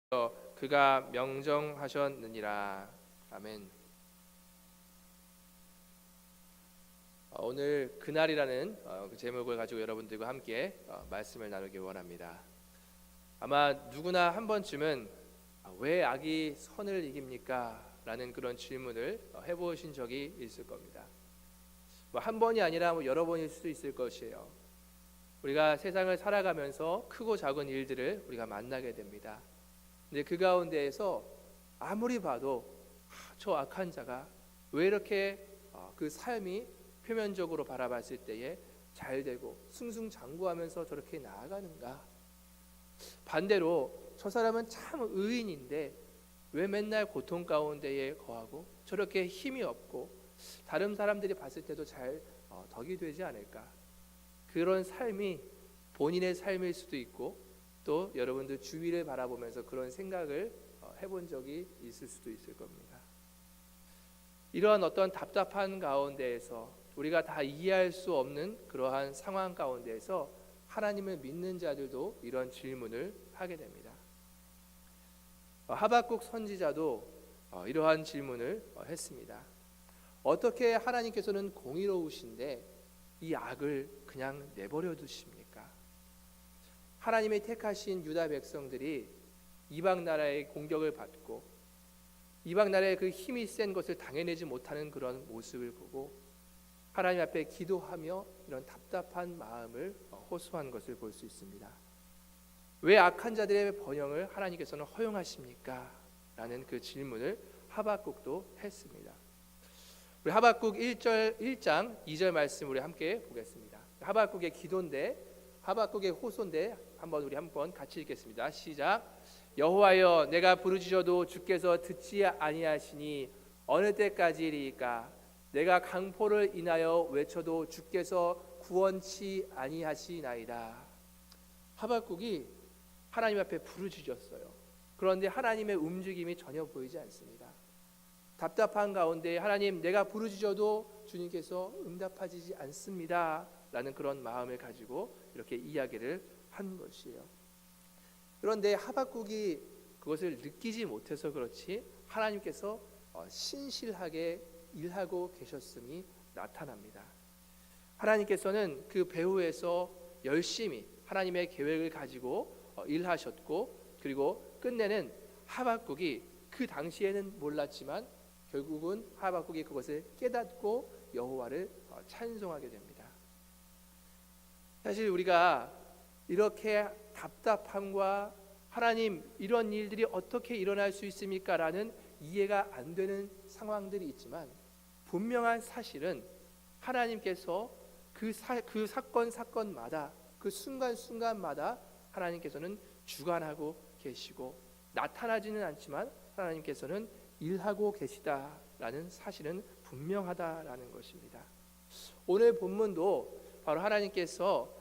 그가 명정하셨느니라. 아멘. 오늘 그날이라는 그 제목을 가지고 여러분들과 함께 말씀을 나누기 원합니다. 아마 누구나 한 번쯤은 왜 악이 선을 이깁니까? 라는 그런 질문을 해보신 적이 있을 겁니다. 한 번이 아니라 여러 번일 수도 있을 것이에요. 우리가 세상을 살아가면서 크고 작은 일들을 우리가 만나게 됩니다. 근데 그 가운데에서 아무리 봐도 저 악한 자가 왜 이렇게 그 삶이 표면적으로 바라봤을 때에 잘 되고 승승장구하면서 저렇게 나아가는가? 반대로 저 사람은 참 의인인데 왜 맨날 고통 가운데에 거하고 저렇게 힘이 없고 다른 사람들이 봤을 때도 잘 덕이 되지 않을까? 그런 삶이 본인의 삶일 수도 있고 또 여러분들 주위를 바라보면서 그런 생각을 해본 적이 있을 수도 있을 겁니다. 이러한 어떤 답답한 가운데에서 우리가 다 이해할 수 없는 그러한 상황 가운데에서 하나님을 믿는 자들도 이런 질문을 하게 됩니다. 하박국 선지자도 이러한 질문을 했습니다. 어떻게 하나님께서는 공의로우신데 이 악을 그냥 내버려 두십니까? 하나님의 택하신 유다 백성들이 이방 나라의 공격을 받고 이방 나라의 그 힘이 센 것을 당해내지 못하는 그런 모습을 보고 하나님 앞에 기도하며 이런 답답한 마음을 호소한 것을 볼 수 있습니다. 왜 악한 자들의 번영을 하나님께서는 허용하십니까? 라는 그 질문을 하박국도 했습니다. 우리 하박국 1장 2절 말씀 우리 함께 보겠습니다. 하박국의 기도인데 하박국의 호소인데 우리 한번 같이 읽겠습니다. 시작. 여호와여, 내가 부르짖어도 주께서 듣지 아니하시니 어느 때까지리이까? 내가 강포를 인하여 외쳐도 주께서 구원치 아니하시나이다. 하박국이 하나님 앞에 부르짖었어요. 그런데 하나님의 움직임이 전혀 보이지 않습니다. 답답한 가운데 하나님, 내가 부르짖어도 주님께서 응답하지 않습니다 라는 그런 마음을 가지고 이렇게 이야기를 한 것이에요. 그런데 하박국이 그것을 느끼지 못해서 그렇지 하나님께서 신실하게 일하고 계셨음이 나타납니다. 하나님께서는 그 배후에서 열심히 하나님의 계획을 가지고 일하셨고, 그리고 끝내는 하박국이 그 당시에는 몰랐지만 결국은 하박국이 그것을 깨닫고 여호와를 찬송하게 됩니다. 사실 우리가 이렇게 답답함과 하나님, 이런 일들이 어떻게 일어날 수 있습니까? 라는 이해가 안 되는 상황들이 있지만 분명한 사실은 하나님께서 그 사건마다 그 순간순간마다 하나님께서는 주관하고 계시고 나타나지는 않지만 하나님께서는 일하고 계시다라는 사실은 분명하다라는 것입니다. 오늘 본문도 바로 하나님께서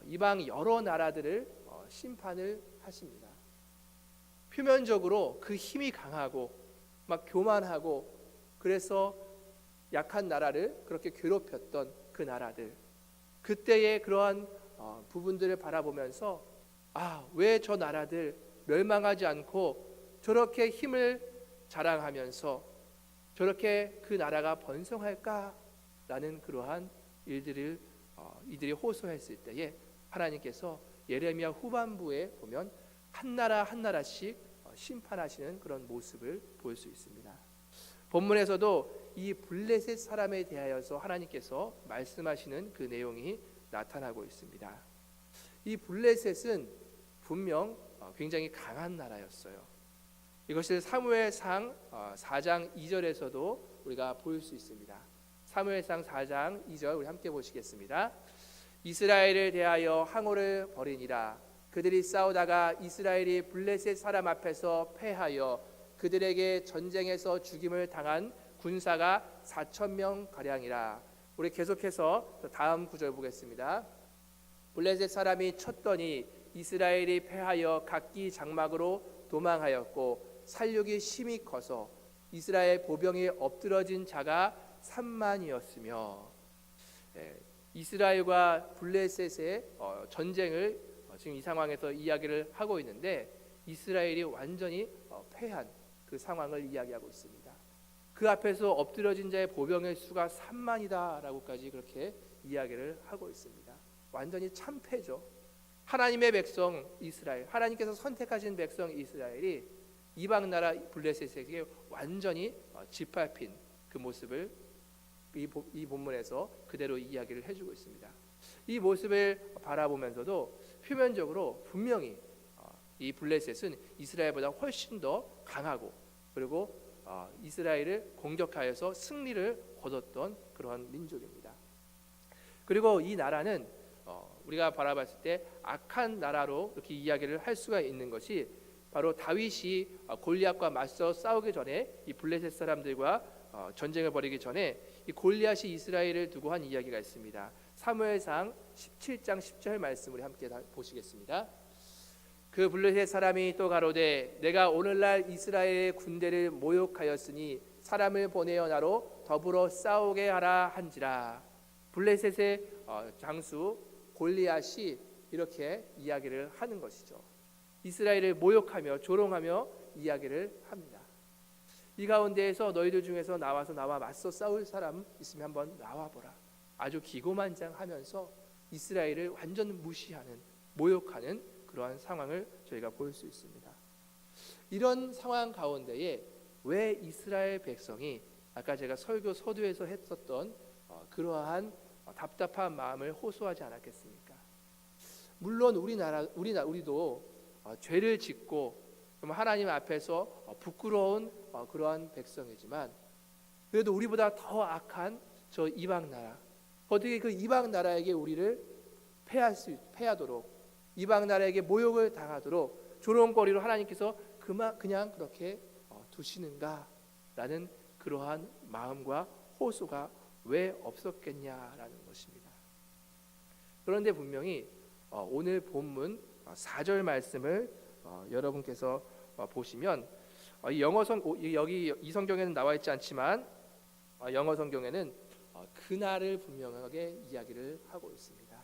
이방 여러 나라들을 심판을 하십니다. 표면적으로 그 힘이 강하고 막 교만하고 그래서 약한 나라를 그렇게 괴롭혔던 그 나라들, 그때의 그러한 부분들을 바라보면서 왜 저 나라들 멸망하지 않고 저렇게 힘을 자랑하면서 저렇게 그 나라가 번성할까라는 그러한 일들을 이들이 호소했을 때에 하나님께서 예레미야 후반부에 보면 한 나라 한 나라씩 심판하시는 그런 모습을 볼 수 있습니다. 본문에서도 이 블레셋 사람에 대하여서 하나님께서 말씀하시는 그 내용이 나타나고 있습니다. 이 블레셋은 분명 굉장히 강한 나라였어요. 이것을 사무엘상 4장 2절에서도 우리가 볼 수 있습니다. 사무엘상 4장 2절 우리 함께 보시겠습니다. 이스라엘을 대하여 항오를 벌이니라. 그들이 싸우다가 이스라엘이 블레셋 사람 앞에서 패하여 그들에게 전쟁에서 죽임을 당한 군사가 4,000명 가량이라. 우리 계속해서 다음 구절 보겠습니다. 블레셋 사람이 쳤더니 이스라엘이 패하여 각기 장막으로 도망하였고 살육이 심히 커서 이스라엘 보병이 엎드러진 자가 3만이었으며, 이스라엘과 블레셋의 전쟁을 지금 이 상황에서 이야기를 하고 있는데 이스라엘이 완전히 패한 그 상황을 이야기하고 있습니다. 그 앞에서 엎드려진 자의 보병의 수가 3만이다라고까지 그렇게 이야기를 하고 있습니다. 완전히 참패죠. 하나님의 백성 이스라엘, 하나님께서 선택하신 백성 이스라엘이 이방 나라 블레셋에게 완전히 짓밟힌 그 모습을 이 본문에서 그대로 이야기를 해주고 있습니다. 이 모습을 바라보면서도 표면적으로 분명히 이 블레셋은 이스라엘보다 훨씬 더 강하고 그리고 이스라엘을 공격하여서 승리를 거뒀던 그런 민족입니다. 그리고 이 나라는 우리가 바라봤을 때 악한 나라로 이렇게 이야기를 할 수가 있는 것이 바로 다윗이 골리앗과 맞서 싸우기 전에 이 블레셋 사람들과 전쟁을 벌이기 전에 이 골리앗이 이스라엘을 두고 한 이야기가 있습니다. 사무엘상 17장 10절 말씀을 함께 보시겠습니다. 그 블레셋 사람이 또 가로되 내가 오늘날 이스라엘의 군대를 모욕하였으니 사람을 보내어 나로 더불어 싸우게 하라 한지라. 블레셋의 장수 골리앗이 이렇게 이야기를 하는 것이죠. 이스라엘을 모욕하며 조롱하며 이야기를 합니다. 이 가운데에서 너희들 중에서 나와서 나와 맞서 싸울 사람 있으면 한번 나와보라. 아주 기고만장하면서 이스라엘을 완전 무시하는 모욕하는 그러한 상황을 저희가 볼 수 있습니다. 이런 상황 가운데에 왜 이스라엘 백성이 아까 제가 설교 서두에서 했었던 그러한 답답한 마음을 호소하지 않았겠습니까? 물론 우리도 죄를 짓고 하나님 앞에서 부끄러운 그러한 백성이지만 그래도 우리보다 더 악한 저 이방 나라, 어떻게 그 이방 나라에게 우리를 패하도록 이방 나라에게 모욕을 당하도록 조롱거리로 하나님께서 그냥 그렇게 두시는가라는 그러한 마음과 호소가 왜 없었겠냐라는 것입니다. 그런데 분명히 오늘 본문 4절 말씀을 여러분께서 보시면 여기 이 성경에는 나와 있지 않지만 영어 성경에는 그날을 분명하게 이야기를 하고 있습니다.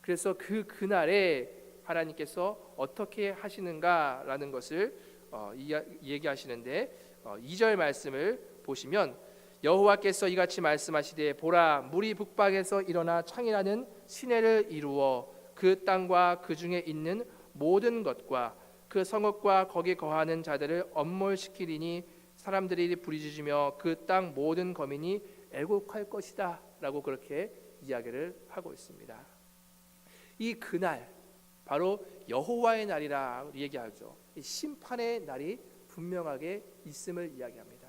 그래서 그날에 하나님께서 어떻게 하시는가라는 것을 얘기하시는데 2절 말씀을 보시면 여호와께서 이같이 말씀하시되 보라 물이 북방에서 일어나 창이라는 시내를 이루어 그 땅과 그 중에 있는 모든 것과 그 성읍과 거기 거하는 자들을 엄몰시키리니 사람들이 부르짖으며 그 땅 모든 거민이 애곡할 것이다 라고 그렇게 이야기를 하고 있습니다. 이 그날 바로 여호와의 날이라 얘기하죠. 이 심판의 날이 분명하게 있음을 이야기합니다.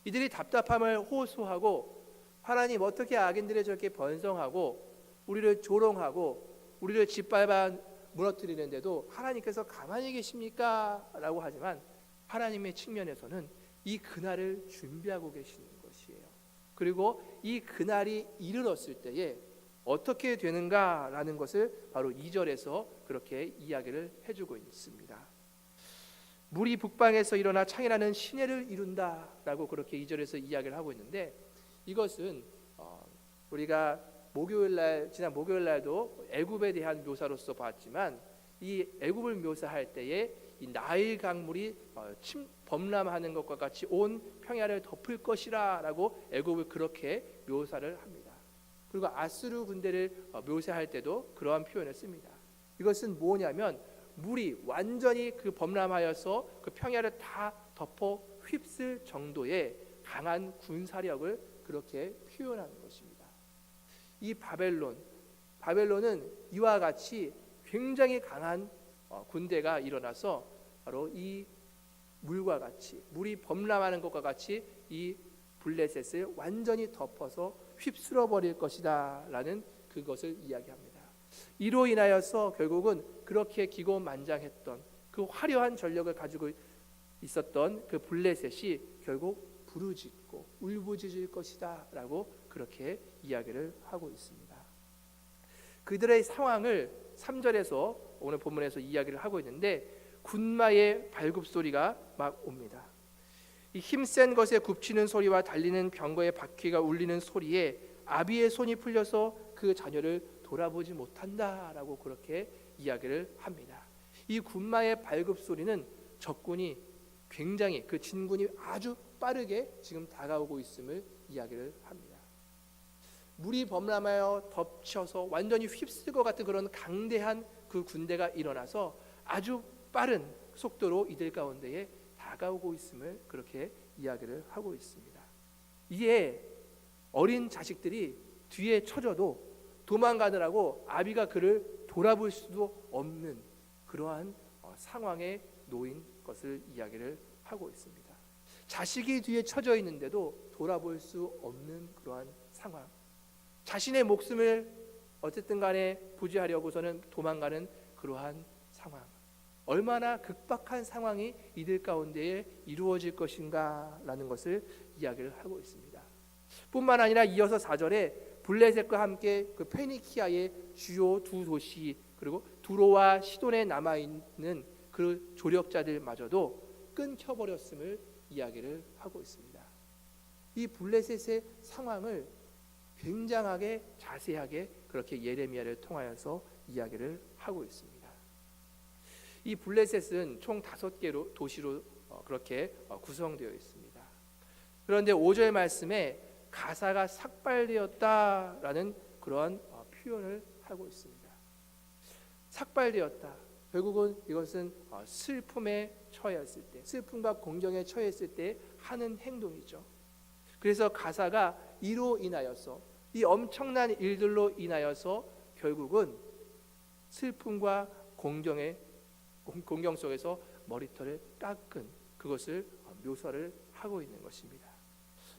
이들이 답답함을 호소하고 하나님 어떻게 악인들을 저렇게 번성하고 우리를 조롱하고 우리를 짓밟아 무너뜨리는데도 하나님께서 가만히 계십니까? 라고 하지만 하나님의 측면에서는 이 그날을 준비하고 계시는 것이에요. 그리고 이 그날이 이르렀을 때에 어떻게 되는가라는 것을 바로 2절에서 그렇게 이야기를 해주고 있습니다. 물이 북방에서 일어나 창이라는 시내를 이룬다라고 그렇게 2절에서 이야기를 하고 있는데 이것은 우리가 지난 목요일 날도 애굽에 대한 묘사로서 봤지만 이 애굽을 묘사할 때에 이 나일 강물이 범람하는 것과 같이 온 평야를 덮을 것이라라고 애굽을 그렇게 묘사를 합니다. 그리고 아수르 군대를 묘사할 때도 그러한 표현을 씁니다. 이것은 뭐냐면 물이 완전히 그 범람하여서 그 평야를 다 덮어 휩쓸 정도의 강한 군사력을 그렇게 표현하는 것입니다. 이 바벨론은 이와 같이 굉장히 강한 군대가 일어나서 바로 이 물과 같이 물이 범람하는 것과 같이 이 블레셋을 완전히 덮어서 휩쓸어 버릴 것이다 라는 그것을 이야기합니다. 이로 인하여서 결국은 그렇게 기고만장했던 그 화려한 전력을 가지고 있었던 그 블레셋이 결국 부르짖고 울부짖을 것이다 라고 그렇게 이야기를 하고 있습니다. 그들의 상황을 3절에서 오늘 본문에서 이야기를 하고 있는데 군마의 발굽소리가 막 옵니다. 이 힘센 것에 굽치는 소리와 달리는 병거의 바퀴가 울리는 소리에 아비의 손이 풀려서 그 자녀를 돌아보지 못한다라고 그렇게 이야기를 합니다. 이 군마의 발굽 소리는 적군이 굉장히 그 진군이 아주 빠르게 지금 다가오고 있음을 이야기를 합니다. 물이 범람하여 덮쳐서 완전히 휩쓸 것 같은 그런 강대한 그 군대가 일어나서 아주 빠른 속도로 이들 가운데에 다가오고 있음을 그렇게 이야기를 하고 있습니다. 이에 어린 자식들이 뒤에 쳐져도 도망가느라고 아비가 그를 돌아볼 수도 없는 그러한 상황에 놓인 것을 이야기를 하고 있습니다. 자식이 뒤에 쳐져 있는데도 돌아볼 수 없는 그러한 상황, 자신의 목숨을 어쨌든 간에 부지하려고서는 도망가는 그러한 상황, 얼마나 극박한 상황이 이들 가운데에 이루어질 것인가라는 것을 이야기를 하고 있습니다. 뿐만 아니라 이어서 4절에 블레셋과 함께 그 페니키아의 주요 두 도시 그리고 두로와 시돈에 남아있는 그 조력자들마저도 끊겨버렸음을 이야기를 하고 있습니다. 이 블레셋의 상황을 굉장하게 자세하게 그렇게 예레미야를 통하여서 이야기를 하고 있습니다. 이 블레셋은 총 5개로 도시로 그렇게 구성되어 있습니다. 그런데 5절 말씀에 가사가 삭발되었다라는 그러한 표현을 하고 있습니다. 삭발되었다. 결국은 이것은 슬픔에 처했을 때, 슬픔과 공경에 처했을 때 하는 행동이죠. 그래서 가사가 이로 인하여서 이 엄청난 일들로 인하여서 결국은 슬픔과 공경 속에서 머리털을 깎은 그것을 묘사를 하고 있는 것입니다.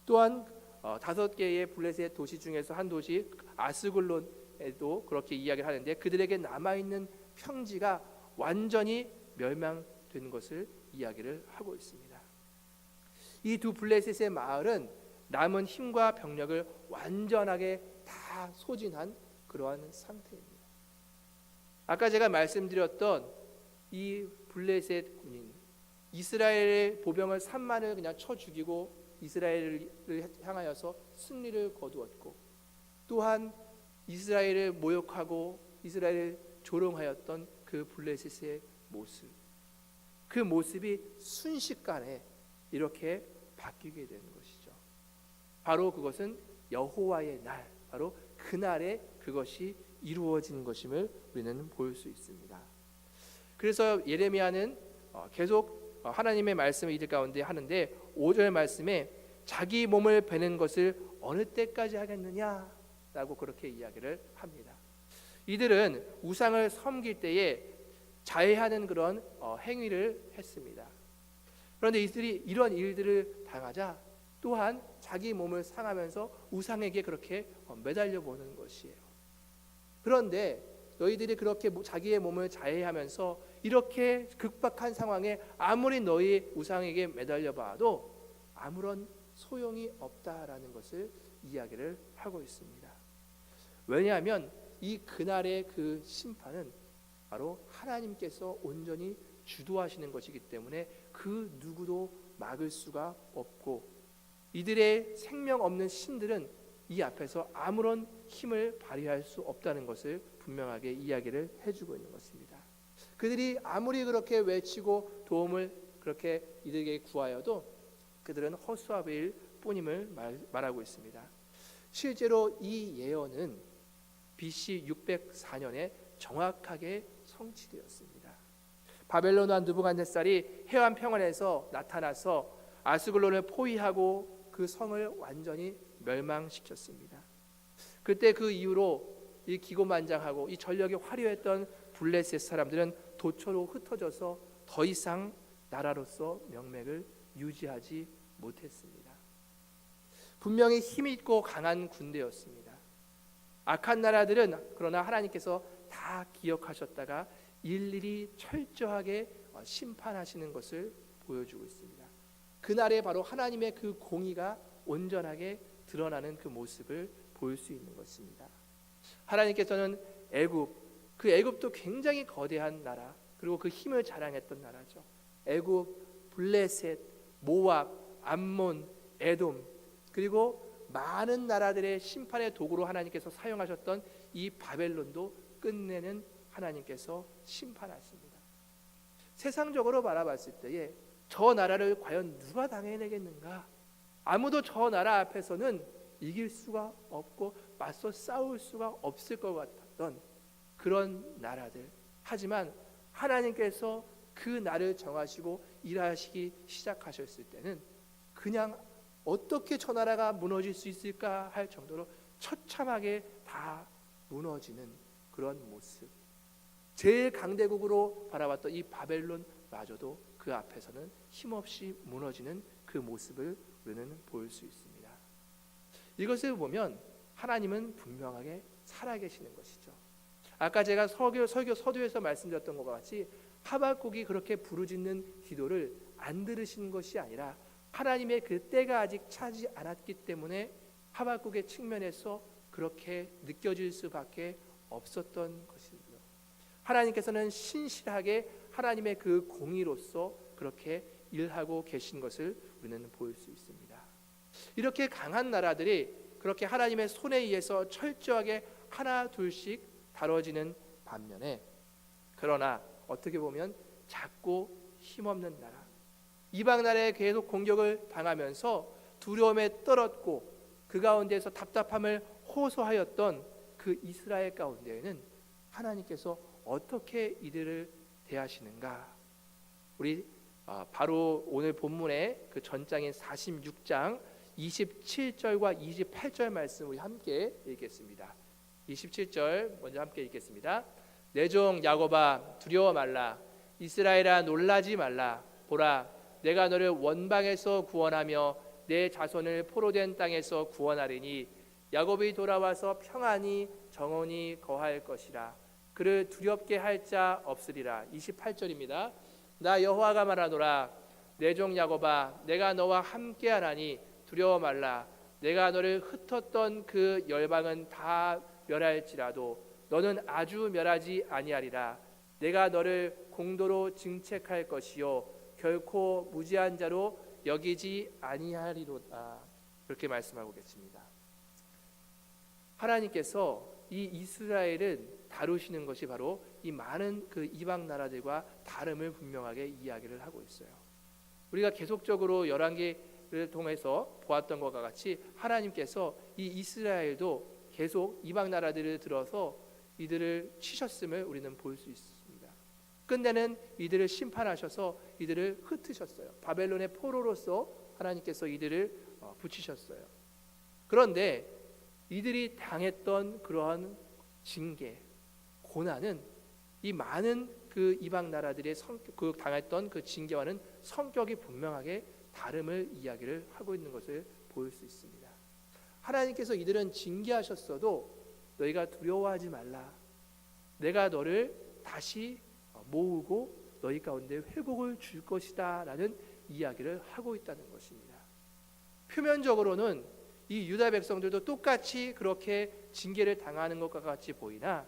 또한 5개의 블레셋 도시 중에서 한 도시 아스글론에도 그렇게 이야기를 하는데 그들에게 남아있는 평지가 완전히 멸망된 것을 이야기를 하고 있습니다. 이 두 블레셋의 마을은 남은 힘과 병력을 완전하게 다 소진한 그러한 상태입니다. 아까 제가 말씀드렸던 이 블레셋 군인, 이스라엘의 보병을 3만을 그냥 쳐 죽이고 이스라엘을 향하여서 승리를 거두었고, 또한 이스라엘을 모욕하고 이스라엘을 조롱하였던 그 블레셋의 모습, 그 모습이 순식간에 이렇게 바뀌게 되는 것이죠. 바로 그것은 여호와의 날, 바로 그날에 그것이 이루어진 것임을 우리는 볼 수 있습니다. 그래서 예레미야는 계속 하나님의 말씀을 이들 가운데 하는데 5절 말씀에 자기 몸을 베는 것을 어느 때까지 하겠느냐라고 그렇게 이야기를 합니다. 이들은 우상을 섬길 때에 자해하는 그런 행위를 했습니다. 그런데 이들이 이런 일들을 당하자 또한 자기 몸을 상하면서 우상에게 그렇게 매달려 보는 것이에요. 그런데 너희들이 그렇게 자기의 몸을 자해하면서 이렇게 극박한 상황에 아무리 너희 우상에게 매달려 봐도 아무런 소용이 없다라는 것을 이야기를 하고 있습니다. 왜냐하면 이 그날의 그 심판은 바로 하나님께서 온전히 주도하시는 것이기 때문에 그 누구도 막을 수가 없고, 이들의 생명 없는 신들은 이 앞에서 아무런 힘을 발휘할 수 없다는 것을 분명하게 이야기를 해주고 있는 것입니다. 그들이 아무리 그렇게 외치고 도움을 그렇게 이들에게 구하여도 그들은 허수아비일 뿐임을 말하고 있습니다. 실제로 이 예언은 BC 604년에 정확하게 성취되었습니다. 바벨론 왕 느부갓네살이 해안 평원에서 나타나서 아스글론을 포위하고 그 성을 완전히 멸망시켰습니다. 그때 그 이후로 이 기고만장하고 이 전력이 화려했던 블레셋 사람들은 도처로 흩어져서 더 이상 나라로서 명맥을 유지하지 못했습니다. 분명히 힘있고 강한 군대였습니다. 악한 나라들은 그러나 하나님께서 다 기억하셨다가 일일이 철저하게 심판하시는 것을 보여주고 있습니다. 그날에 바로 하나님의 그 공의가 온전하게 드러나는 그 모습을 볼 수 있는 것입니다. 하나님께서는 그 애굽도 굉장히 거대한 나라, 그리고 그 힘을 자랑했던 나라죠. 애굽, 블레셋, 모압, 암몬, 에돔, 그리고 많은 나라들의 심판의 도구로 하나님께서 사용하셨던 이 바벨론도 끝내는 하나님께서 심판하십니다. 세상적으로 바라봤을 때에 저 나라를 과연 누가 당해내겠는가? 아무도 저 나라 앞에서는 이길 수가 없고 맞서 싸울 수가 없을 것 같았던 그런 나라들. 하지만 하나님께서 그 날을 정하시고 일하시기 시작하셨을 때는 그냥 어떻게 저 나라가 무너질 수 있을까 할 정도로 처참하게 다 무너지는 그런 모습. 제일 강대국으로 바라봤던 이 바벨론마저도 그 앞에서는 힘없이 무너지는 그 모습을 우리는 볼 수 있습니다. 이것을 보면 하나님은 분명하게 살아계시는 것이죠. 아까 제가 서두에서 말씀드렸던 것과 같이 하박국이 그렇게 부르짖는 기도를 안 들으신 것이 아니라 하나님의 그 때가 아직 차지 않았기 때문에 하박국의 측면에서 그렇게 느껴질 수밖에 없었던 것입니다. 하나님께서는 신실하게 하나님의 그 공의로서 그렇게 일하고 계신 것을 우리는 볼 수 있습니다. 이렇게 강한 나라들이 그렇게 하나님의 손에 의해서 철저하게 하나 둘씩 다뤄지는 반면에, 그러나 어떻게 보면 작고 힘없는 나라, 이방 나라에 계속 공격을 당하면서 두려움에 떨었고 그 가운데에서 답답함을 호소하였던 그 이스라엘 가운데에는 하나님께서 어떻게 이들을 대하시는가? 우리 바로 오늘 본문의 그 전장인 46장 27절과 28절 말씀 우리 함께 읽겠습니다. 27절 먼저 함께 읽겠습니다. 내 종 야곱아 두려워 말라. 이스라엘아 놀라지 말라. 보라 내가 너를 원방에서 구원하며 내 자손을 포로된 땅에서 구원하리니 야곱이 돌아와서 평안히 정온히 거할 것이라. 그를 두렵게 할 자 없으리라. 28절입니다. 나 여호와가 말하노라. 내 종 야곱아 내가 너와 함께하나니 두려워 말라. 내가 너를 흩었던 그 열방은 다 멸할지라도 너는 아주 멸하지 아니하리라. 내가 너를 공도로 증책할 것이요 결코 무지한 자로 여기지 아니하리로다. 그렇게 말씀하고 계십니다. 하나님께서 이 이스라엘은 다루시는 것이 바로 이 많은 그 이방 나라들과 다름을 분명하게 이야기를 하고 있어요. 우리가 계속적으로 열왕기를 통해서 보았던 것과 같이 하나님께서 이 이스라엘도 계속 이방 나라들을 들어서 이들을 치셨음을 우리는 볼 수 있습니다. 끝내는 이들을 심판하셔서 이들을 흩으셨어요. 바벨론의 포로로서 하나님께서 이들을 붙이셨어요. 그런데 이들이 당했던 그러한 징계, 고난은 이 많은 그 이방 나라들의 그 당했던 그 징계와는 성격이 분명하게 다름을 이야기를 하고 있는 것을 볼 수 있습니다. 하나님께서 이들은 징계하셨어도 너희가 두려워하지 말라. 내가 너를 다시 모으고 너희 가운데 회복을 줄 것이다 라는 이야기를 하고 있다는 것입니다. 표면적으로는 이 유다 백성들도 똑같이 그렇게 징계를 당하는 것과 같이 보이나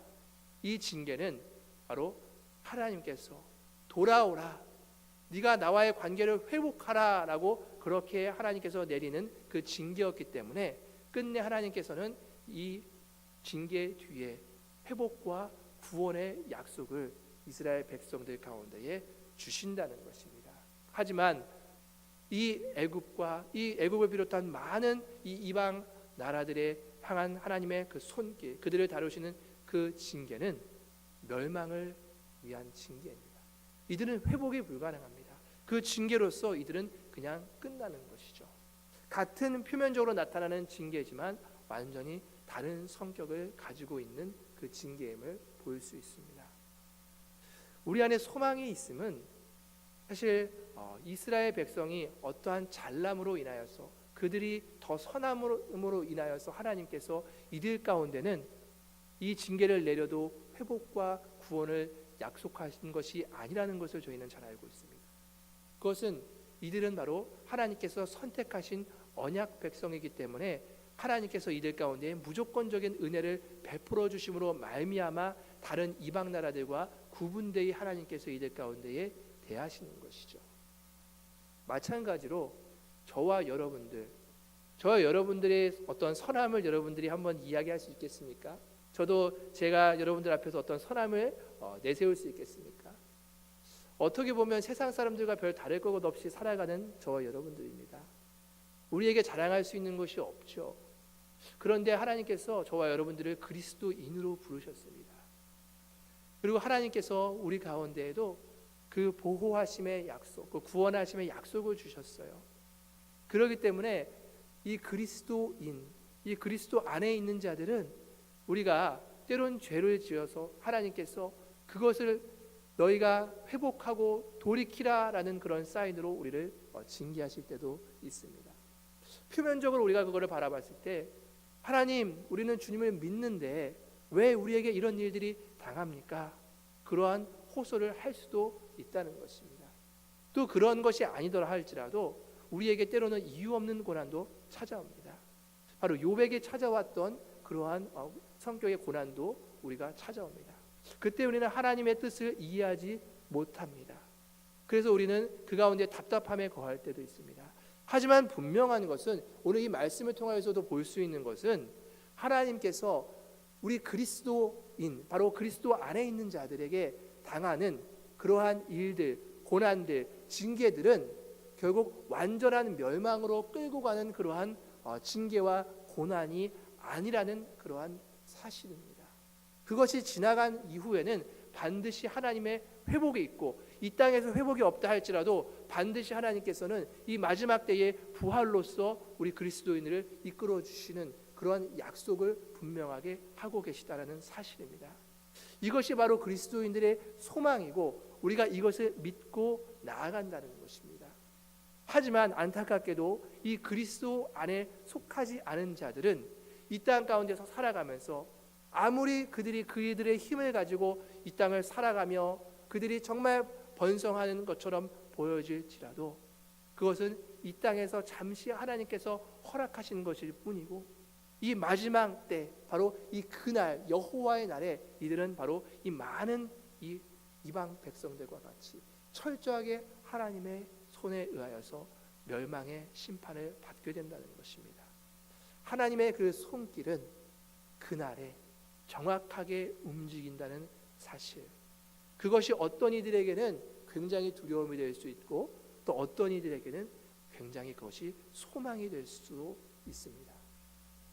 이 징계는 바로 하나님께서 돌아오라, 네가 나와의 관계를 회복하라 라고 그렇게 하나님께서 내리는 그 징계였기 때문에 끝내 하나님께서는 이 징계 뒤에 회복과 구원의 약속을 이스라엘 백성들 가운데에 주신다는 것입니다. 하지만 이 애굽을 비롯한 많은 이 이방 나라들에 향한 하나님의 그 손길, 그들을 다루시는 그 징계는 멸망을 위한 징계입니다. 이들은 회복이 불가능합니다. 그 징계로서 이들은 그냥 끝나는 것이죠. 같은 표면적으로 나타나는 징계지만 완전히 다른 성격을 가지고 있는 그 징계임을 볼 수 있습니다. 우리 안에 소망이 있음은 사실 이스라엘 백성이 어떠한 잘남으로 인하여서 그들이 더 선함으로 인하여서 하나님께서 이들 가운데는 이 징계를 내려도 회복과 구원을 약속하신 것이 아니라는 것을 저희는 잘 알고 있습니다. 그것은 이들은 바로 하나님께서 선택하신 언약 백성이기 때문에 하나님께서 이들 가운데 무조건적인 은혜를 베풀어 주심으로 말미암아 다른 이방 나라들과 구분되이 하나님께서 이들 가운데에 대하시는 것이죠. 마찬가지로 저와 여러분들의 어떤 선함을 여러분들이 한번 이야기할 수 있겠습니까? 저도 제가 여러분들 앞에서 어떤 선함을 내세울 수 있겠습니까? 어떻게 보면 세상 사람들과 별 다를 것 없이 살아가는 저와 여러분들입니다. 우리에게 자랑할 수 있는 것이 없죠. 그런데 하나님께서 저와 여러분들을 그리스도인으로 부르셨습니다. 그리고 하나님께서 우리 가운데에도 그 보호하심의 약속, 그 구원하심의 약속을 주셨어요. 그렇기 때문에 이 그리스도인, 이 그리스도 안에 있는 자들은 우리가 때론 죄를 지어서 하나님께서 그것을 너희가 회복하고 돌이키라라는 그런 사인으로 우리를 징계하실 때도 있습니다. 표면적으로 우리가 그거를 바라봤을 때 하나님, 우리는 주님을 믿는데 왜 우리에게 이런 일들이 당합니까? 그러한 호소를 할 수도 있다는 것입니다. 또 그런 것이 아니더라 할지라도 우리에게 때로는 이유 없는 고난도 찾아옵니다. 바로 욥에게 찾아왔던 그러한 성격의 고난도 우리가 찾아옵니다. 그때 우리는 하나님의 뜻을 이해하지 못합니다. 그래서 우리는 그 가운데 답답함에 거할 때도 있습니다. 하지만 분명한 것은 오늘 이 말씀을 통하여서도 볼 수 있는 것은 하나님께서 우리 그리스도인, 바로 그리스도 안에 있는 자들에게 당하는 그러한 일들, 고난들, 징계들은 결국 완전한 멸망으로 끌고 가는 그러한 징계와 고난이 아니라는 그러한 사실입니다. 그것이 지나간 이후에는 반드시 하나님의 회복이 있고 이 땅에서 회복이 없다 할지라도 반드시 하나님께서는 이 마지막 때의 부활로서 우리 그리스도인을 이끌어 주시는 그러한 약속을 분명하게 하고 계시다라는 사실입니다. 이것이 바로 그리스도인들의 소망이고 우리가 이것을 믿고 나아간다는 것입니다. 하지만 안타깝게도 이 그리스도 안에 속하지 않은 자들은 이 땅 가운데서 살아가면서 아무리 그들의 힘을 가지고 이 땅을 살아가며 그들이 정말 번성하는 것처럼 보여질지라도 그것은 이 땅에서 잠시 하나님께서 허락하신 것일 뿐이고 이 마지막 때 바로 이 그날 여호와의 날에 이들은 바로 이 많은 이 이방 백성들과 같이 철저하게 하나님의 손에 의하여서 멸망의 심판을 받게 된다는 것입니다. 하나님의 그 손길은 그날에 정확하게 움직인다는 사실, 그것이 어떤 이들에게는 굉장히 두려움이 될 수 있고 또 어떤 이들에게는 굉장히 그것이 소망이 될 수도 있습니다.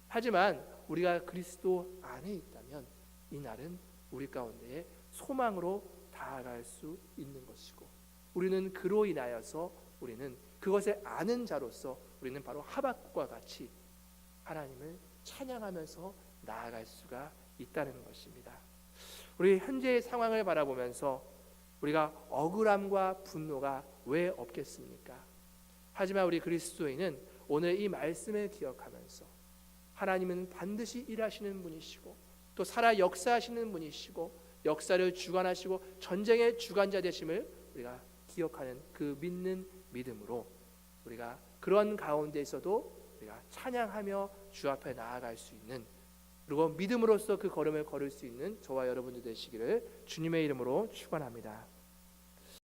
하지만 우리가 그리스도 안에 있다면 이 날은 우리 가운데에 소망으로 다가갈 수 있는 것이고 우리는 그로 인하여서 우리는 그것을 아는 자로서 우리는 바로 하박국과 같이 하나님을 찬양하면서 나아갈 수가 있다는 것입니다. 우리 현재의 상황을 바라보면서 우리가 억울함과 분노가 왜 없겠습니까? 하지만 우리 그리스도인은 오늘 이 말씀을 기억하면서 하나님은 반드시 일하시는 분이시고 또 살아 역사하시는 분이시고 역사를 주관하시고 전쟁의 주관자 되심을 우리가 기억하는 그 믿는 믿음으로 우리가 그런 가운데에서도 우리가 찬양하며 주 앞에 나아갈 수 있는 그리고 믿음으로써 그 걸음을 걸을 수 있는 저와 여러분들 되시기를 주님의 이름으로 축원합니다.